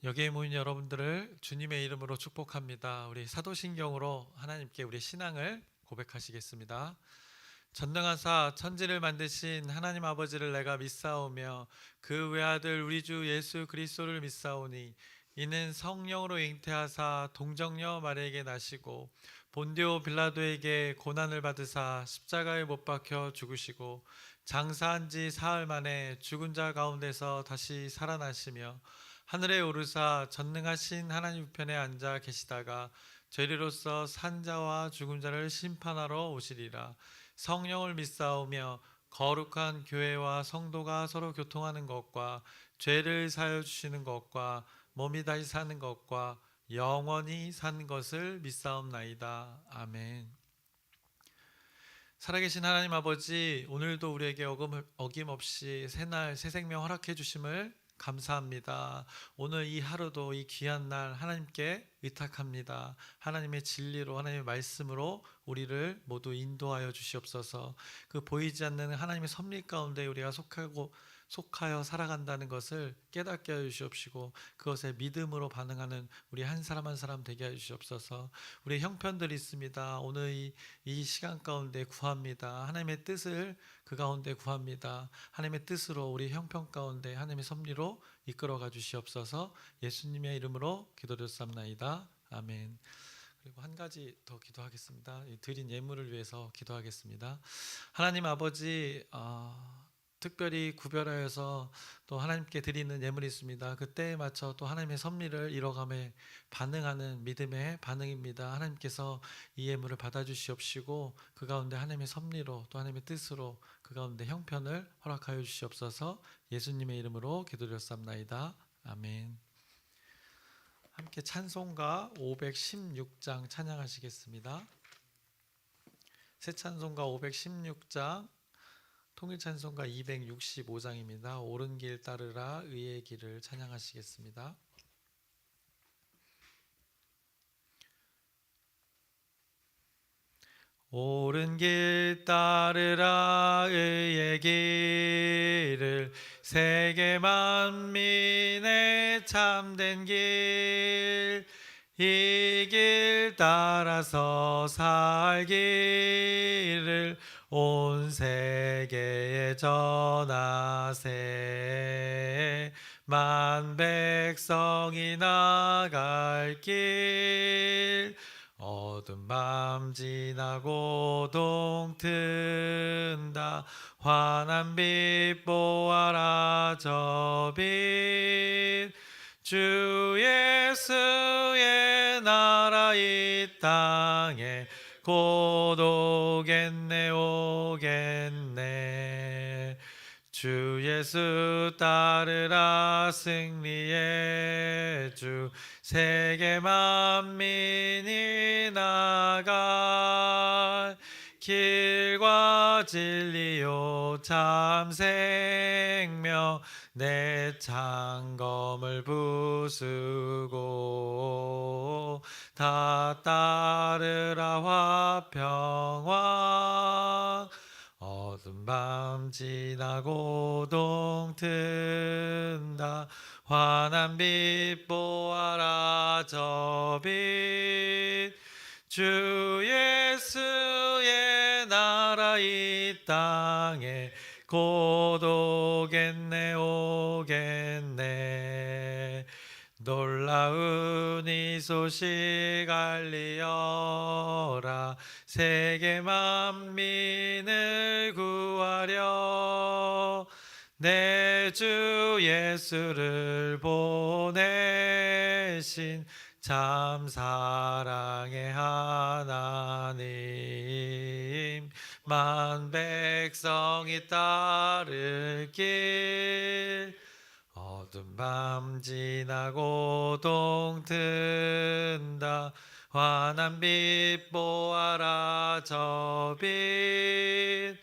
여기에 모인 여러분들을 주님의 이름으로 축복합니다. 우리 사도신경으로 하나님께 우리 신앙을 고백하시겠습니다. 전능하사 천지를 만드신 하나님 아버지를 내가 믿사오며 그 외아들 우리 주 예수 그리스도를 믿사오니 이는 성령으로 잉태하사 동정녀 마리에게 나시고 본디오 빌라도에게 고난을 받으사 십자가에 못 박혀 죽으시고 장사한 지 사흘 만에 죽은 자 가운데서 다시 살아나시며 하늘에 오르사 전능하신 하나님 우편에 앉아 계시다가 죄리로서 산 자와 죽은 자를 심판하러 오시리라. 성령을 믿사오며 거룩한 교회와 성도가 서로 교통하는 것과 죄를 사여 주시는 것과 몸이 다시 사는 것과 영원히 산 것을 믿사옵나이다. 아멘. 살아계신 하나님 아버지, 오늘도 우리에게 어김없이 새날 새 생명 허락해 주심을 감사합니다. 오늘 이 하루도 이 귀한 날 하나님께 의탁합니다. 하나님의 진리로 하나님의 말씀으로 우리를 모두 인도하여 주시옵소서. 그 보이지 않는 하나님의 섭리 가운데 우리가 속하여 살아간다는 것을 깨닫게 하여 주시옵시고 그것에 믿음으로 반응하는 우리 한 사람 한 사람 되게 하여 주시옵소서. 우리 형편들이 있습니다. 오늘 이 시간 가운데 구합니다. 하나님의 뜻을 그 가운데 구합니다. 하나님의 뜻으로 우리 형편 가운데 하나님의 섭리로 이끌어가 주시옵소서. 예수님의 이름으로 기도드렸사옵나이다. 아멘. 그리고 한 가지 더 기도하겠습니다. 드린 예물을 위해서 기도하겠습니다. 하나님 아버지, 특별히 구별하여서 또 하나님께 드리는 예물이 있습니다. 그때에 맞춰 또 하나님의 섭리를 이뤄감에 반응하는 믿음의 반응입니다. 하나님께서 이 예물을 받아주시옵시고 그 가운데 하나님의 섭리로 또 하나님의 뜻으로 그 가운데 형편을 허락하여 주시옵소서. 예수님의 이름으로 기도드렸사옵나이다. 아멘. 함께 찬송가 516장 찬양하시겠습니다. 새 찬송가 516장, 통일찬송가 265장입니다. 옳은 길 따르라 의의 길을 찬양하시겠습니다. 옳은 길 따르라 의의 길을 세계 만민의 참된 길 이 길 따라서 살기를 온 세계에 전하세 만 백성이 나갈 길 어두운 밤 지나고 동튼다 환한 빛 보아라 저 빛 주 예수의 나라 이 땅에 곧 오겠네 오겠네 주 예수 따르라 승리의 주 세계 만민이 나갈 길과 진리요 참 생명 내 창검을 부수고 다 따르라 화평왕 어두운 밤 지나고 동튼다 환한 빛 보아라 저 빛 주 예수의 나라 이 땅에 곧 오겠네 오겠네 놀라운 이 소식 알리어라 세계 만민을 구하려 내 주 예수를 보내신 참 사랑의 하나님 만 백성이 따를 길 어두운 밤 지나고 동튼다 환한 빛 보아라 저 빛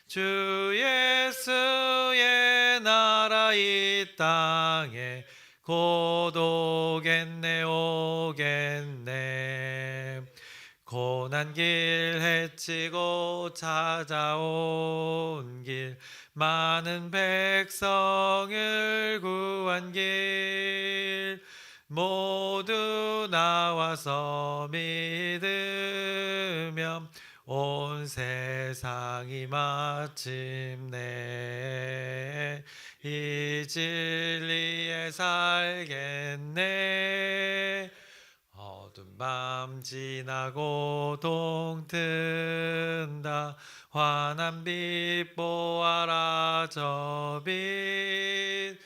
주 예수의 나라 이 땅에 곧 오겠네 오겠네 고난 길 헤치고 찾아온 길 많은 백성을 구한 길 모두 나와서 믿으면 온 세상이 마침내 이 진리에 살겠네. 어두운 밤 지나고 동튼다. 환한 빛 보아라 저 빛.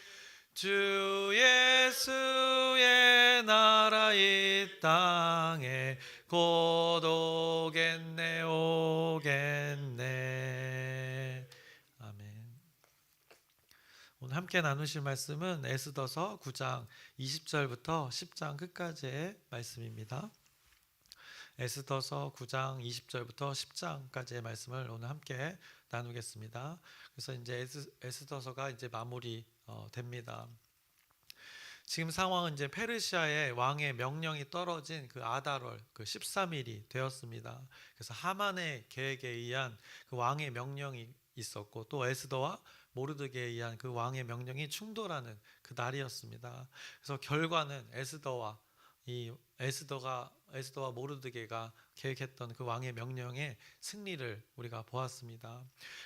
주 예수의 나라 이 땅에 곧 오겠네 오겠네. 아멘. 오늘 함께 나누실 말씀은 에스더서 9장 20절부터 10장 끝까지의 말씀입니다. 에스더서 9장 20절부터 10장까지의 말씀을 오늘 함께 나누겠습니다. 그래서 이제 에스더서가 이제 마무리 됩니다. 지금 상황은 이제 페르시아의 왕의 명령이 떨어진 그 아달월 그 13일이 되었습니다. 그래서 하만의 계획에 의한 그 왕의 명령이 있었고 또 에스더와 모르드게에 의한 그 왕의 명령이 충돌하는 그 날이었습니다. 그래서 결과는 에스더와 모르드게가 계획했던 그 왕의 명령의 승리를 우리가 보았습니다.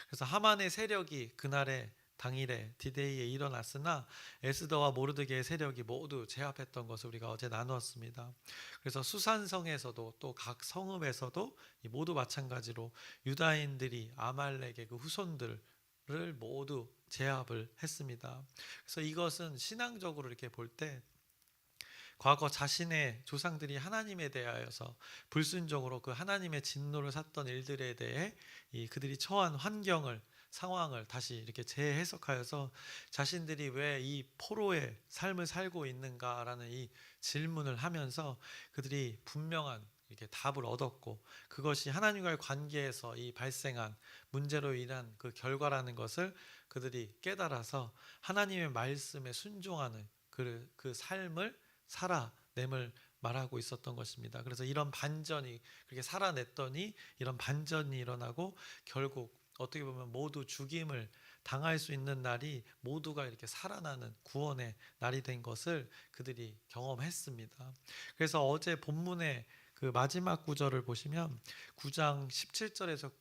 그래서 하만의 세력이 그날의 당일에 디데이에 일어났으나 에스더와 모르드게의 세력이 모두 제압했던 것을 우리가 어제 나누었습니다. 그래서 수산성에서도 또 각 성읍에서도 모두 마찬가지로 유다인들이 아말렉의 그 후손들을 모두 제압을 했습니다. 그래서 이것은 신앙적으로 이렇게 볼 때 과거 자신의 조상들이 하나님에 대하여서 불순종으로 그 하나님의 진노를 샀던 일들에 대해 그들이 처한 상황을 다시 이렇게 재해석하여서 자신들이 왜 이 포로의 삶을 살고 있는가라는 이 질문을 하면서 그들이 분명한 이렇게 답을 얻었고 그것이 하나님과의 관계에서 이 발생한 문제로 인한 그 결과라는 것을 그들이 깨달아서 하나님의 말씀에 순종하는 그 삶을 살아냄을 말하고 있었던 것입니다. 그래서 이런 반전이 그렇게 살아냈더니 이런 반전이 일어나고 결국 어떻게 보면 모두 죽임을 당할 수 있는 날이 모두가 이렇게 살아나는 구원의 날이 된 것을 그들이 경험했습니다. 그래서 어제 본문의 그 마지막 구절을 보시면 9장 17절에서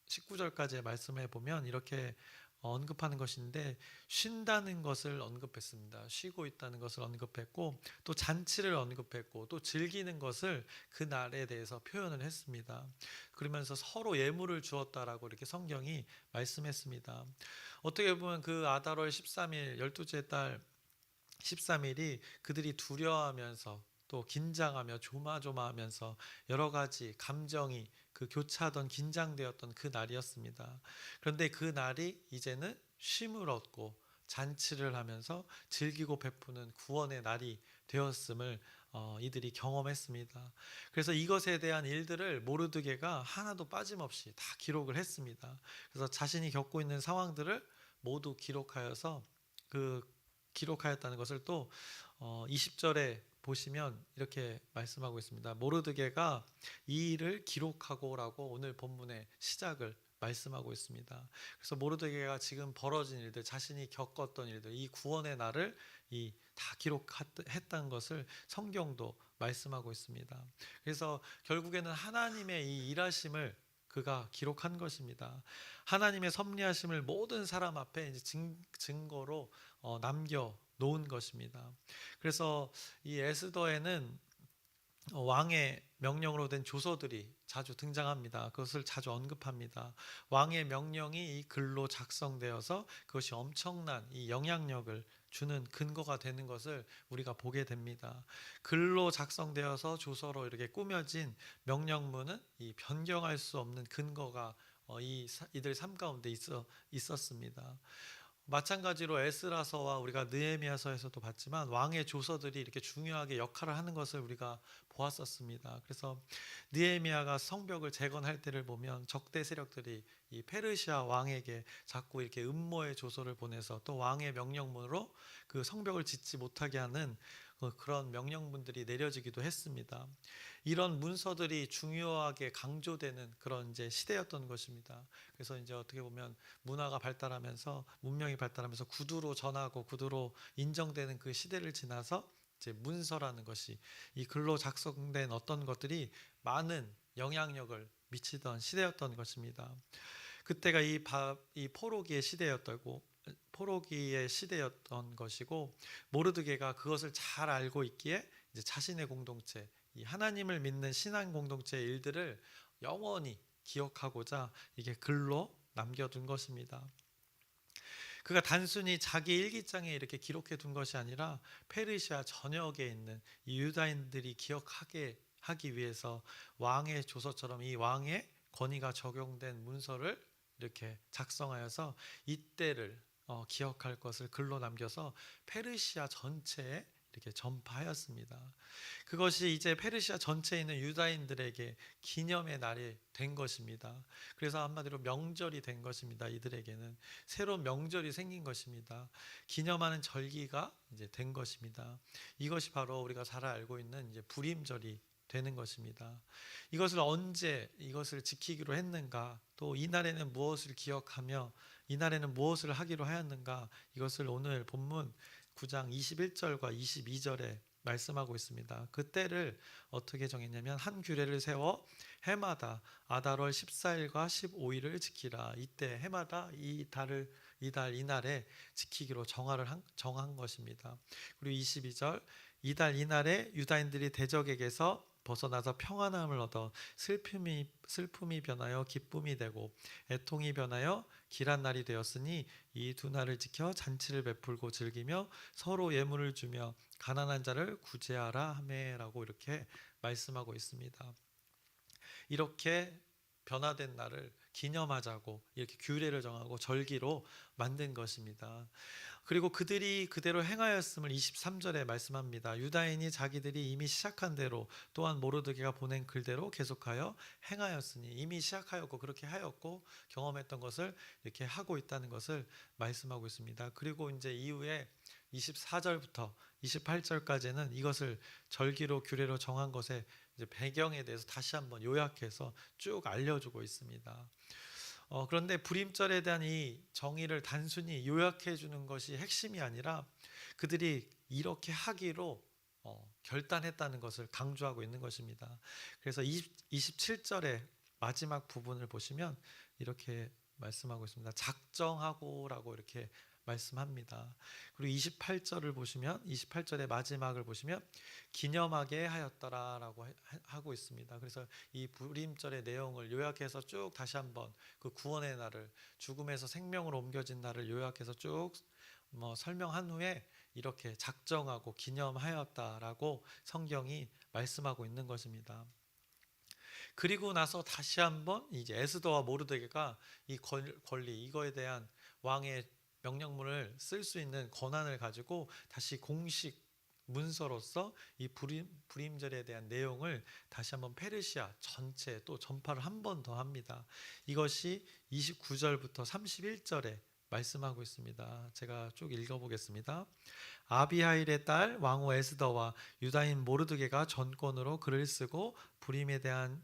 19절까지의 말씀에 보면 이렇게 언급하는 것인데 쉰다는 것을 언급했습니다. 쉬고 있다는 것을 언급했고 또 잔치를 언급했고 또 즐기는 것을 그 날에 대해서 표현을 했습니다. 그러면서 서로 예물을 주었다라고 이렇게 성경이 말씀했습니다. 어떻게 보면 그 아달월 13일 12째 달 13일이 그들이 두려워하면서 또 긴장하며 조마조마하면서 여러 가지 감정이 그 교차하던 긴장되었던 그 날이었습니다. 그런데 그 날이 이제는 쉼을 얻고 잔치를 하면서 즐기고 베푸는 구원의 날이 되었음을 이들이 경험했습니다. 그래서 이것에 대한 일들을 모르드게가 하나도 빠짐없이 다 기록을 했습니다. 그래서 자신이 겪고 있는 상황들을 모두 기록하여서 기록하였다는 것을 또 20절에 보시면 이렇게 말씀하고 있습니다. 모르드게가 이 일을 기록하고라고 오늘 본문의 시작을 말씀하고 있습니다. 그래서 모르드게가 지금 벌어진 일들, 자신이 겪었던 일들, 이 구원의 날을 다 기록했다는 것을 성경도 말씀하고 있습니다. 그래서 결국에는 하나님의 이 일하심을 그가 기록한 것입니다. 하나님의 섭리하심을 모든 사람 앞에 이제 증거로 남겨 놓은 것입니다. 그래서 이 에스더에는 왕의 명령으로 된 조서들이 자주 등장합니다. 그것을 자주 언급합니다. 왕의 명령이 이 글로 작성되어서 그것이 엄청난 이 영향력을 주는 근거가 되는 것을 우리가 보게 됩니다. 글로 작성되어서 조서로 이렇게 꾸며진 명령문은 이 변경할 수 없는 근거가 이들 삶 가운데 있었습니다. 마찬가지로 에스라서와 우리가 느헤미야서에서도 봤지만 왕의 조서들이 이렇게 중요하게 역할을 하는 것을 우리가 보았었습니다. 그래서 느헤미야가 성벽을 재건할 때를 보면 적대 세력들이 이 페르시아 왕에게 자꾸 이렇게 음모의 조서를 보내서 또 왕의 명령문으로 그 성벽을 짓지 못하게 하는 그런 명령문들이 내려지기도 했습니다. 이런 문서들이 중요하게 강조되는 그런 이제 시대였던 것입니다. 그래서 이제 어떻게 보면 문화가 발달하면서 문명이 발달하면서 구두로 전하고 구두로 인정되는 그 시대를 지나서 이제 문서라는 것이, 이 글로 작성된 어떤 것들이 많은 영향력을 미치던 시대였던 것입니다. 그때가 이 포로기의 시대였던 것이고, 모르드게가 그것을 잘 알고 있기에 이제 자신의 공동체, 이 하나님을 믿는 신앙 공동체의 일들을 영원히 기억하고자 이게 글로 남겨둔 것입니다. 그가 단순히 자기 일기장에 이렇게 기록해 둔 것이 아니라 페르시아 전역에 있는 이 유다인들이 기억하게 하기 위해서 왕의 조서처럼 이 왕의 권위가 적용된 문서를 이렇게 작성하여서 이때를 기억할 것을 글로 남겨서 페르시아 전체에 이렇게 전파하였습니다. 그것이 이제 페르시아 전체에 있는 유다인들에게 기념의 날이 된 것입니다. 그래서 한마디로 명절이 된 것입니다. 이들에게는 새로운 명절이 생긴 것입니다. 기념하는 절기가 이제 된 것입니다. 이것이 바로 우리가 잘 알고 있는 이제 불임절이 되는 것입니다. 이것을 언제 이것을 지키기로 했는가, 또 이날에는 무엇을 기억하며 이날에는 무엇을 하기로 하였는가, 이것을 오늘 본문 9장 21절과 22절에 말씀하고 있습니다. 그때를 어떻게 정했냐면, 한 규례를 세워 해마다 아달월 14일과 15일을 지키라. 이때 해마다 이날에 지키기로 정한 것입니다. 그리고 22절, 이날에 유다인들이 대적에게서 벗어나서 평안함을 얻어 슬픔이 변하여 기쁨이 되고 애통이 변하여 길한 날이 되었으니 이 두 날을 지켜 잔치를 베풀고 즐기며 서로 예물을 주며 가난한 자를 구제하라 하매라고 이렇게 말씀하고 있습니다. 이렇게 변화된 날을 기념하자고 이렇게 규례를 정하고 절기로 만든 것입니다. 그리고 그들이 그대로 행하였음을 23절에 말씀합니다. 유다인이 자기들이 이미 시작한 대로 또한 모르드게가 보낸 글대로 계속하여 행하였으니, 이미 시작하였고 그렇게 하였고 경험했던 것을 이렇게 하고 있다는 것을 말씀하고 있습니다. 그리고 이제 이후에 24절부터 28절까지는 이것을 절기로 규례로 정한 것의 이제 배경에 대해서 다시 한번 요약해서 쭉 알려주고 있습니다. 그런데 불임절에 대한 이 정의를 단순히 요약해 주는 것이 핵심이 아니라 그들이 이렇게 하기로 결단했다는 것을 강조하고 있는 것입니다. 그래서 27절의 마지막 부분을 보시면 이렇게 말씀하고 있습니다. 작정하고라고 이렇게 말씀합니다. 그리고 28절을 보시면, 28절의 마지막을 보시면 기념하게 하였더라라고 하고 있습니다. 그래서 이 불임절의 내용을 요약해서 쭉 다시 한번 그 구원의 날을, 죽음에서 생명으로 옮겨진 날을 요약해서 쭉 설명한 후에 이렇게 작정하고 기념하였다라고 성경이 말씀하고 있는 것입니다. 그리고 나서 다시 한번 이제 에스더와 모르드게가 이 권리, 이거에 대한 왕의 명령문을 쓸 수 있는 권한을 가지고 다시 공식 문서로서 이 불임절에 대한 내용을 다시 한번 페르시아 전체에 또 전파를 한 번 더 합니다. 이것이 29절부터 31절에 말씀하고 있습니다. 제가 쭉 읽어보겠습니다. 아비하일의 딸 왕후 에스더와 유다인 모르드게가 전권으로 글을 쓰고 불임에 대한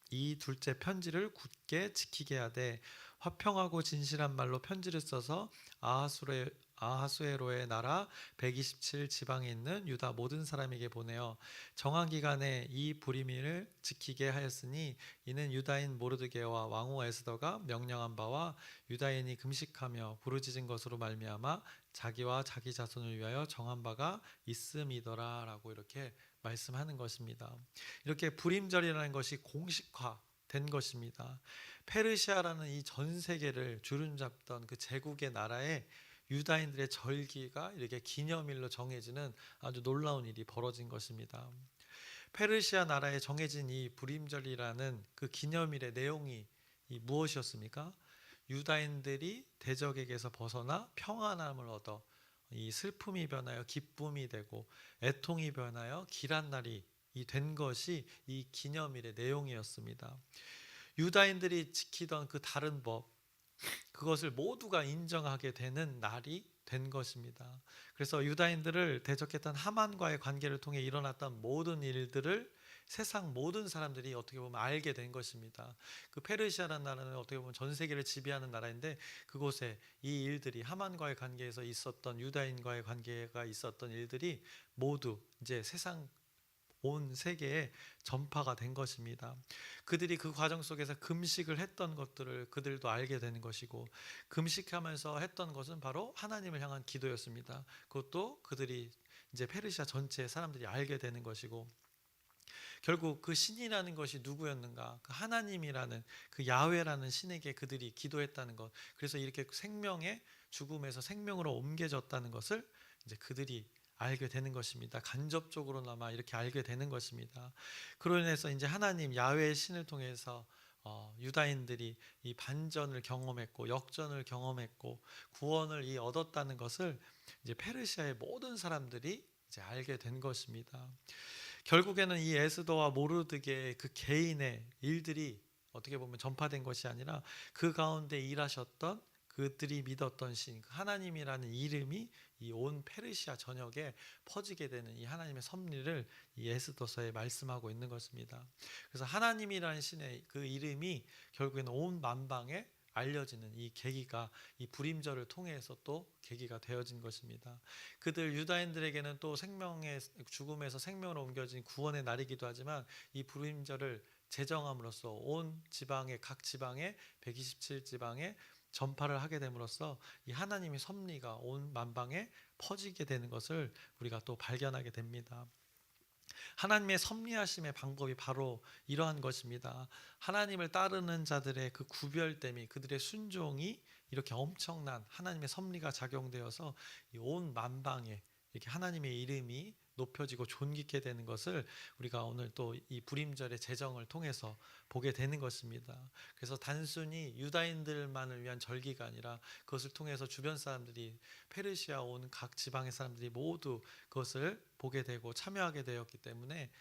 이 둘째 편지를 굳게 지키게 하되, 화평하고 진실한 말로 편지를 써서 아하수에로의 나라 127 지방에 있는 유다 모든 사람에게 보내어 정한 기간에 이 불임을 지키게 하였으니, 이는 유다인 모르드게와 왕후 에스더가 명령한 바와 유다인이 금식하며 부르짖은 것으로 말미암아 자기와 자기 자손을 위하여 정한 바가 있음이더라라고 이렇게 말씀하는 것입니다. 이렇게 불임절이라는 것이 공식화된 것입니다. 페르시아라는 이 전 세계를 주름잡던 그 제국의 나라에 유다인들의 절기가 이렇게 기념일로 정해지는 아주 놀라운 일이 벌어진 것입니다. 페르시아 나라에 정해진 이 불임절이라는 그 기념일의 내용이 무엇이었습니까? 유다인들이 대적에게서 벗어나 평안함을 얻어 이 슬픔이 변하여 기쁨이 되고 애통이 변하여 길한 날이 된 것이 이 기념일의 내용이었습니다. 유다인들이 지키던 그 다른 법, 그것을 모두가 인정하게 되는 날이 된 것입니다. 그래서 유다인들을 대적했던 하만과의 관계를 통해 일어났던 모든 일들을 세상 모든 사람들이 어떻게 보면 알게 된 것입니다. 그 페르시아라는 나라는 어떻게 보면 전 세계를 지배하는 나라인데, 그곳에 이 일들이, 하만과의 관계에서 있었던, 유다인과의 관계가 있었던 일들이 모두 이제 세상 온 세계에 전파가 된 것입니다. 그들이 그 과정 속에서 금식을 했던 것들을 그들도 알게 되는 것이고, 금식하면서 했던 것은 바로 하나님을 향한 기도였습니다. 그것도 그들이 이제 페르시아 전체의 사람들이 알게 되는 것이고, 결국 그 신이라는 것이 누구였는가? 그 하나님이라는, 그 야훼라는 신에게 그들이 기도했다는 것. 그래서 이렇게 생명의, 죽음에서 생명으로 옮겨졌다는 것을 이제 그들이 알게 되는 것입니다. 간접적으로나마 이렇게 알게 되는 것입니다. 그로 인해서 이제 하나님 야훼의 신을 통해서 유다인들이 이 반전을 경험했고, 역전을 경험했고, 구원을 얻었다는 것을 이제 페르시아의 모든 사람들이 이제 알게 된 것입니다. 결국에는 이 에스더와 모르드게의 그 개인의 일들이 어떻게 보면 전파된 것이 아니라, 그 가운데 일하셨던, 그들이 믿었던 신, 그 하나님이라는 이름이 이 온 페르시아 전역에 퍼지게 되는 이 하나님의 섭리를 이 에스더서에 말씀하고 있는 것입니다. 그래서 하나님이라는 신의 그 이름이 결국에는 온 만방에 알려지는 이 계기가, 이 불임절을 통해서 또 계기가 되어진 것입니다. 그들 유다인들에게는 또 생명의, 죽음에서 생명으로 옮겨진 구원의 날이기도 하지만, 이 불임절을 제정함으로써 온 지방의, 각 지방의 127지방에 전파를 하게 됨으로써 이 하나님의 섭리가 온 만방에 퍼지게 되는 것을 우리가 또 발견하게 됩니다. 하나님의 섭리하심의 방법이 바로 이러한 것입니다. 하나님을 따르는 자들의 그 구별됨이, 그들의 순종이 이렇게 엄청난 하나님의 섭리가 작용되어서 온 만방에 이렇게 하나님의 이름이 높여지고 존귀케 되는 것을 우리가 오늘 또 이 불임절의 제정을 통해서 보게 되는 것입니다. 그래서 단순히 유다인들만을 위한 절기가 아니라, 그것을 통해서 주변 사람들이, 페르시아 온 각 지방의 사람들이 모두 그것을 보게 되고 참여하게 되었기 때문에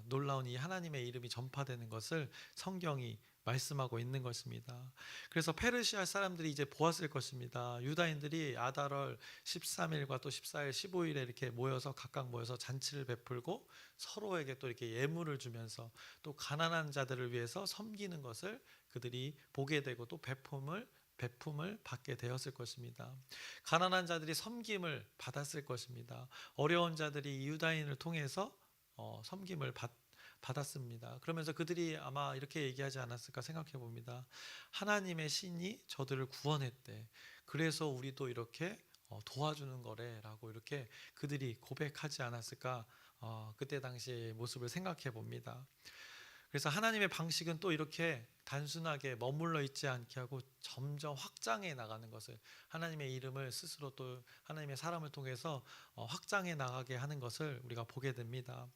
놀라운 이 하나님의 이름이 전파되는 것을 성경이 말씀하고 있는 것입니다. 그래서 페르시아 사람들이 이제 보았을 것입니다. 유다인들이 아달월 13일과 또 14일, 15일에 이렇게 모여서, 각각 모여서 잔치를 베풀고 서로에게 또 이렇게 예물을 주면서 또 가난한 자들을 위해서 섬기는 것을 그들이 보게 되고, 또 배품을 받게 되었을 것입니다. 가난한 자들이 섬김을 받았을 것입니다. 어려운 자들이 유다인을 통해서 섬김을 받았습니다. 그러면서 그들이 아마 이렇게 얘기하지 않았을까 생각해 봅니다. 하나님의 신이 저들을 구원했대. 그래서 우리도 이렇게 도와주는 거래라고 이렇게 그들이 고백하지 않았을까, 그때 당시의 모습을 생각해 봅니다. 그래서 하나님의 방식은 또 이렇게 단순하게 머물러 있지 않게 하고 점점 확장해 나가는 것을, 하나님의 이름을 스스로 또 하나님의 사람을 통해서 확장해 나가게 하는 것을 우리가 보게 됩니다.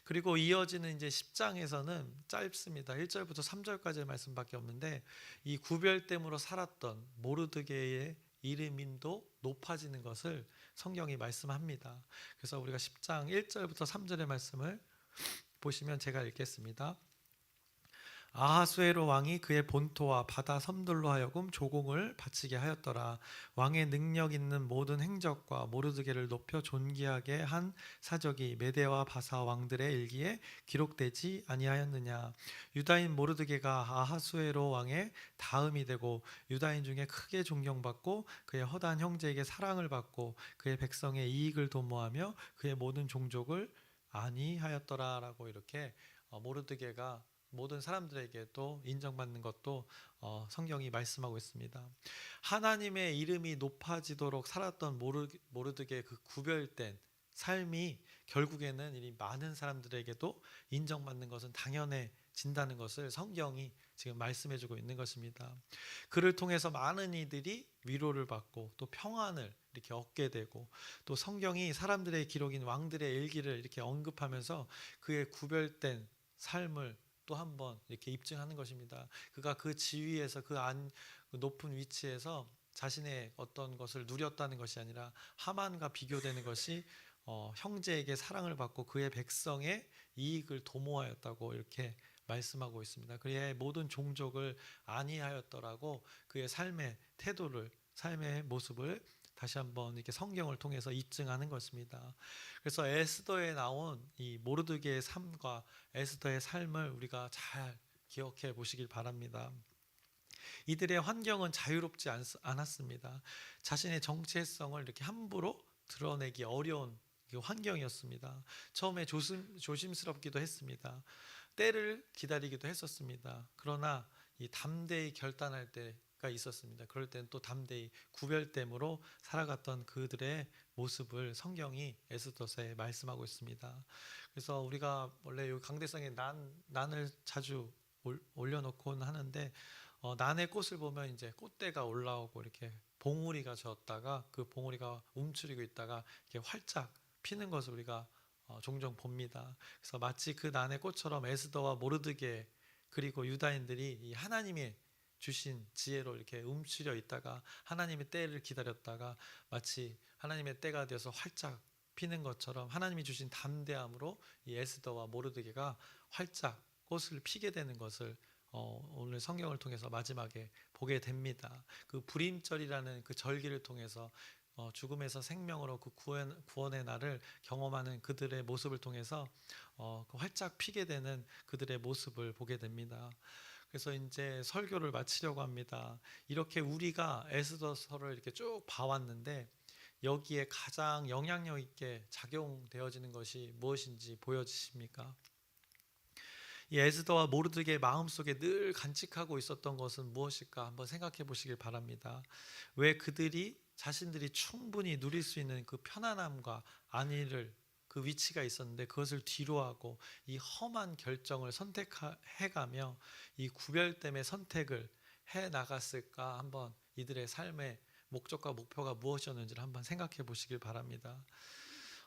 그리고 이어지는 이제 10장에서는 짧습니다. 1절부터 3절까지의 말씀밖에 없는데, 이 구별됨으로 살았던 모르드게의 이름도 높아지는 것을 성경이 말씀합니다. 그래서 우리가 10장 1절부터 3절의 말씀을 보시면 제가 읽겠습니다. 아하수에로 왕이 그의 본토와 바다 섬들로 하여금 조공을 바치게 하였더라. 왕의 능력 있는 모든 행적과 모르드게를 높여 존귀하게 한 사적이 메대와 바사 왕들의 일기에 기록되지 아니하였느냐. 유다인 모르드게가 아하수에로 왕의 다음이 되고, 유다인 중에 크게 존경받고 그의 허다한 형제에게 사랑을 받고 그의 백성의 이익을 도모하며 그의 모든 종족을 아니하였더라라고, 이렇게 모르드게가 모든 사람들에게도 인정받는 것도 성경이 말씀하고 있습니다. 하나님의 이름이 높아지도록 살았던 모르드게의 그 구별된 삶이 결국에는 이 많은 사람들에게도 인정받는 것은 당연해진다는 것을 성경이 지금 말씀해주고 있는 것입니다. 그를 통해서 많은 이들이 위로를 받고 또 평안을 이렇게 얻게 되고, 또 성경이 사람들의 기록인 왕들의 일기를 이렇게 언급하면서 그의 구별된 삶을 또 한 번 이렇게 입증하는 것입니다. 그가 그 지위에서, 그 높은 위치에서 자신의 어떤 것을 누렸다는 것이 아니라 하만과 비교되는 것이 형제에게 사랑을 받고 그의 백성의 이익을 도모하였다고 이렇게 말씀하고 있습니다. 그의 모든 종족을 안위하였더라고 그의 삶의 태도를, 삶의 모습을 다시 한번 이렇게 성경을 통해서 입증하는 것입니다. 그래서 에스더에 나온 이 모르드게의 삶과 에스더의 삶을 우리가 잘 기억해 보시길 바랍니다. 이들의 환경은 자유롭지 않았습니다. 자신의 정체성을 이렇게 함부로 드러내기 어려운 환경이었습니다. 처음에 조심스럽기도 했습니다. 때를 기다리기도 했었습니다. 그러나 이 담대히 결단할 때가 있었습니다. 그럴 때는 또 담대히 구별됨으로 살아갔던 그들의 모습을 성경이 에스더서에 말씀하고 있습니다. 그래서 우리가 원래 이 강대상에 난을 자주 올려놓곤 하는데 난의 꽃을 보면 이제 꽃대가 올라오고 이렇게 봉우리가 졌다가 그 봉우리가 움츠리고 있다가 이렇게 활짝 피는 것을 우리가 종종 봅니다. 그래서 마치 그 난의 꽃처럼 에스더와 모르드게 그리고 유다인들이 이 하나님이 주신 지혜로 이렇게 움츠려 있다가 하나님의 때를 기다렸다가 마치 하나님의 때가 되어서 활짝 피는 것처럼 하나님이 주신 담대함으로 이 에스더와 모르드게가 활짝 꽃을 피게 되는 것을 오늘 성경을 통해서 마지막에 보게 됩니다. 그 불임절이라는 그 절기를 통해서 죽음에서 생명으로 그 구원의 날을 경험하는 그들의 모습을 통해서 그 활짝 피게 되는 그들의 모습을 보게 됩니다. 그래서 이제 설교를 마치려고 합니다. 이렇게 우리가 에스더서를 이렇게 쭉 봐왔는데 여기에 가장 영향력 있게 작용되어지는 것이 무엇인지 보여지십니까? 이 에스더와 모르드게의 마음속에 늘 간직하고 있었던 것은 무엇일까 한번 생각해 보시길 바랍니다. 왜 그들이 자신들이 충분히 누릴 수 있는 그 편안함과 안위를 그 위치가 있었는데 그것을 뒤로하고 이 험한 결정을 선택해가며 이 구별됨의 선택을 해 나갔을까 한번 이들의 삶의 목적과 목표가 무엇이었는지를 한번 생각해 보시길 바랍니다.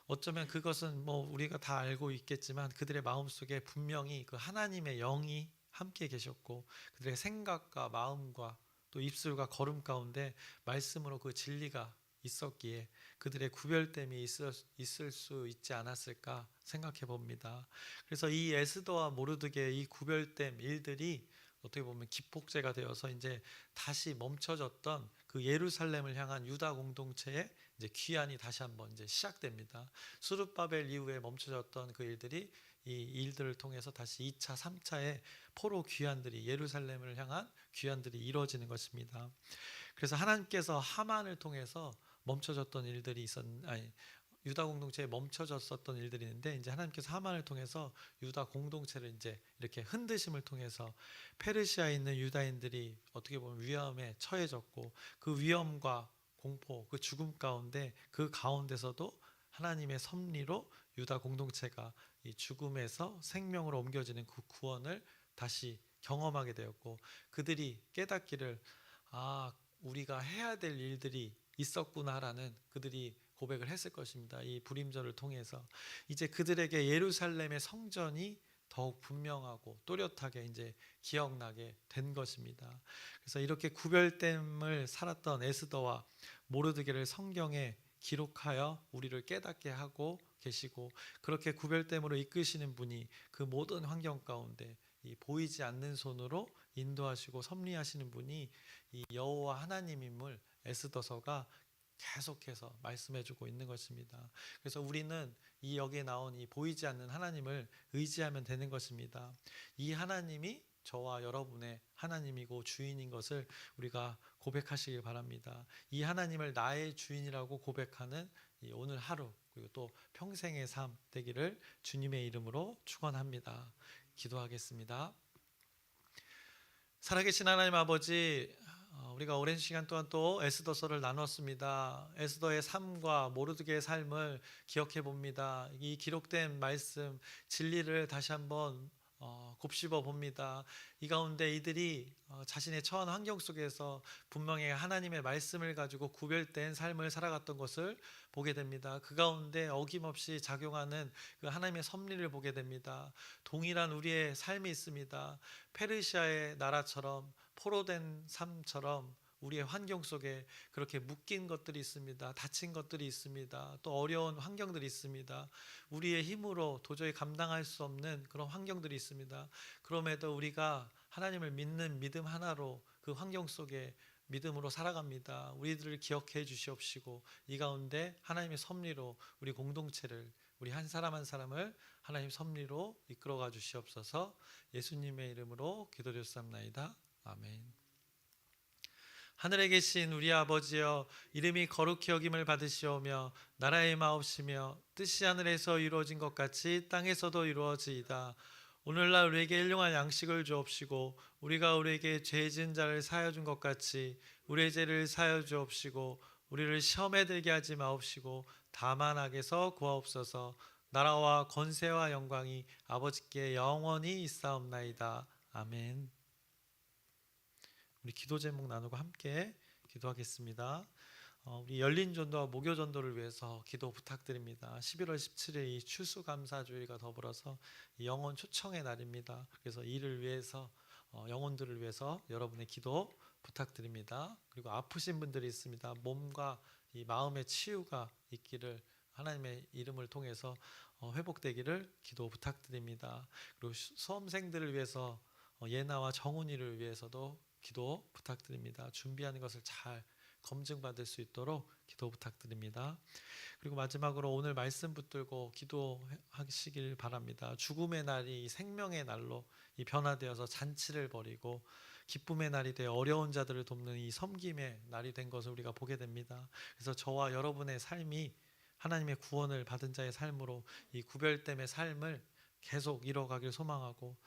어쩌면 그것은 뭐 우리가 다 알고 있겠지만 그들의 마음속에 분명히 그 하나님의 영이 함께 계셨고 그들의 생각과 마음과 또 입술과 걸음 가운데 말씀으로 그 진리가 있었기에 그들의 구별됨이 있을 수 있지 않았을까 생각해 봅니다. 그래서 이 에스더와 모르드게의 이 구별됨 일들이 어떻게 보면 기폭제가 되어서 이제 다시 멈춰졌던 그 예루살렘을 향한 유다 공동체의 이제 귀환이 다시 한번 이제 시작됩니다. 수르바벨 이후에 멈춰졌던 그 일들이 이 일들을 통해서 다시 2차, 3차의 포로 귀환들이 예루살렘을 향한 귀환들이 이루어지는 것입니다. 그래서 하나님께서 하만을 통해서 멈춰졌던 일들이 유다 공동체에 멈춰졌었던 일들이 있는데 이제 하나님께서 하만을 통해서 유다 공동체를 이제 이렇게 흔드심을 통해서 페르시아에 있는 유다인들이 어떻게 보면 위험에 처해졌고 그 위험과 공포, 그 죽음 가운데 그 가운데서도 하나님의 섭리로 유다 공동체가 이 죽음에서 생명으로 옮겨지는 그 구원을 다시 경험하게 되었고 그들이 깨닫기를 우리가 해야 될 일들이 있었구나라는 그들이 고백을 했을 것입니다. 이 불임절을 통해서 이제 그들에게 예루살렘의 성전이 더욱 분명하고 또렷하게 이제 기억나게 된 것입니다. 그래서 이렇게 구별됨을 살았던 에스더와 모르드게를 성경에 기록하여 우리를 깨닫게 하고 계시고 그렇게 구별됨으로 이끄시는 분이 그 모든 환경 가운데 이 보이지 않는 손으로 인도하시고 섭리하시는 분이 이 여호와 하나님임을 에스더서가 계속해서 말씀해주고 있는 것입니다. 그래서 우리는 이 여기에 나온 이 보이지 않는 하나님을 의지하면 되는 것입니다. 이 하나님이 저와 여러분의 하나님이고 주인인 것을 우리가 고백하시길 바랍니다. 이 하나님을 나의 주인이라고 고백하는 이 오늘 하루 그리고 또 평생의 삶 되기를 주님의 이름으로 축원합니다. 기도하겠습니다. 살아계신 하나님 아버지, 우리가 오랜 시간 동안 또 에스더서를 나눴습니다. 에스더의 삶과 모르드게의 삶을 기억해 봅니다. 이 기록된 말씀 진리를 다시 한번 곱씹어 봅니다. 이 가운데 이들이 자신의 처한 환경 속에서 분명히 하나님의 말씀을 가지고 구별된 삶을 살아갔던 것을 보게 됩니다. 그 가운데 어김없이 작용하는 그 하나님의 섭리를 보게 됩니다. 동일한 우리의 삶이 있습니다. 페르시아의 나라처럼 포로된 삶처럼 우리의 환경 속에 그렇게 묶인 것들이 있습니다. 다친 것들이 있습니다. 또 어려운 환경들이 있습니다. 우리의 힘으로 도저히 감당할 수 없는 그런 환경들이 있습니다. 그럼에도 우리가 하나님을 믿는 믿음 하나로 그 환경 속에 믿음으로 살아갑니다. 우리들을 기억해 주시옵시고 이 가운데 하나님의 섭리로 우리 공동체를, 우리 한 사람 한 사람을 하나님 섭리로 이끌어가 주시옵소서. 예수님의 이름으로 기도드렸사옵나이다. 아멘. 하늘에 계신 우리 아버지여, 이름이 거룩히 여김을 받으시오며 나라의 마옵시며 뜻이 하늘에서 이루어진 것 같이 땅에서도 이루어지이다. 오늘날 우리에게 일용할 양식을 주옵시고 우리가 우리에게 죄 지은 자를 사하여 준 것 같이 우리의 죄를 사하여 주옵시고 우리를 시험에 들게 하지 마옵시고 다만 악에서 구하옵소서. 나라와 권세와 영광이 아버지께 영원히 있사옵나이다. 아멘. 우리 기도 제목 나누고 함께 기도하겠습니다. 우리 열린 전도와 목요 전도를 위해서 기도 부탁드립니다. 11월 17일 이 추수감사주일과 더불어서 영혼 초청의 날입니다. 그래서 이를 위해서 영혼들을 위해서 여러분의 기도 부탁드립니다. 그리고 아프신 분들이 있습니다. 몸과 이 마음의 치유가 있기를 하나님의 이름을 통해서 회복되기를 기도 부탁드립니다. 그리고 수험생들을 위해서 예나와 정훈이를 위해서도 기도 부탁드립니다. 준비하는 것을 잘 검증받을 수 있도록 기도 부탁드립니다. 그리고 마지막으로 오늘 말씀 붙들고 기도하시길 바랍니다. 죽음의 날이 생명의 날로 이 변화되어서 잔치를 벌이고 기쁨의 날이 되어 어려운 자들을 돕는 이 섬김의 날이 된 것을 우리가 보게 됩니다. 그래서 저와 여러분의 삶이 하나님의 구원을 받은 자의 삶으로 이 구별됨의 삶을 계속 이뤄가길 소망하고,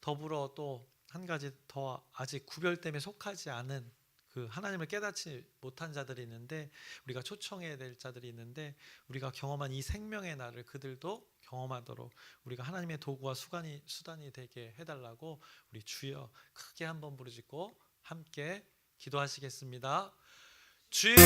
더불어 또 한 가지 더 아직 구별됨에 속하지 않은 그 하나님을 깨닫지 못한 자들이 있는데, 우리가 초청해야 될 자들이 있는데, 우리가 경험한 이 생명의 날을 그들도 경험하도록 우리가 하나님의 도구와 수단이 되게 해달라고 우리 주여 크게 한번 부르짖고 함께 기도하시겠습니다. 주여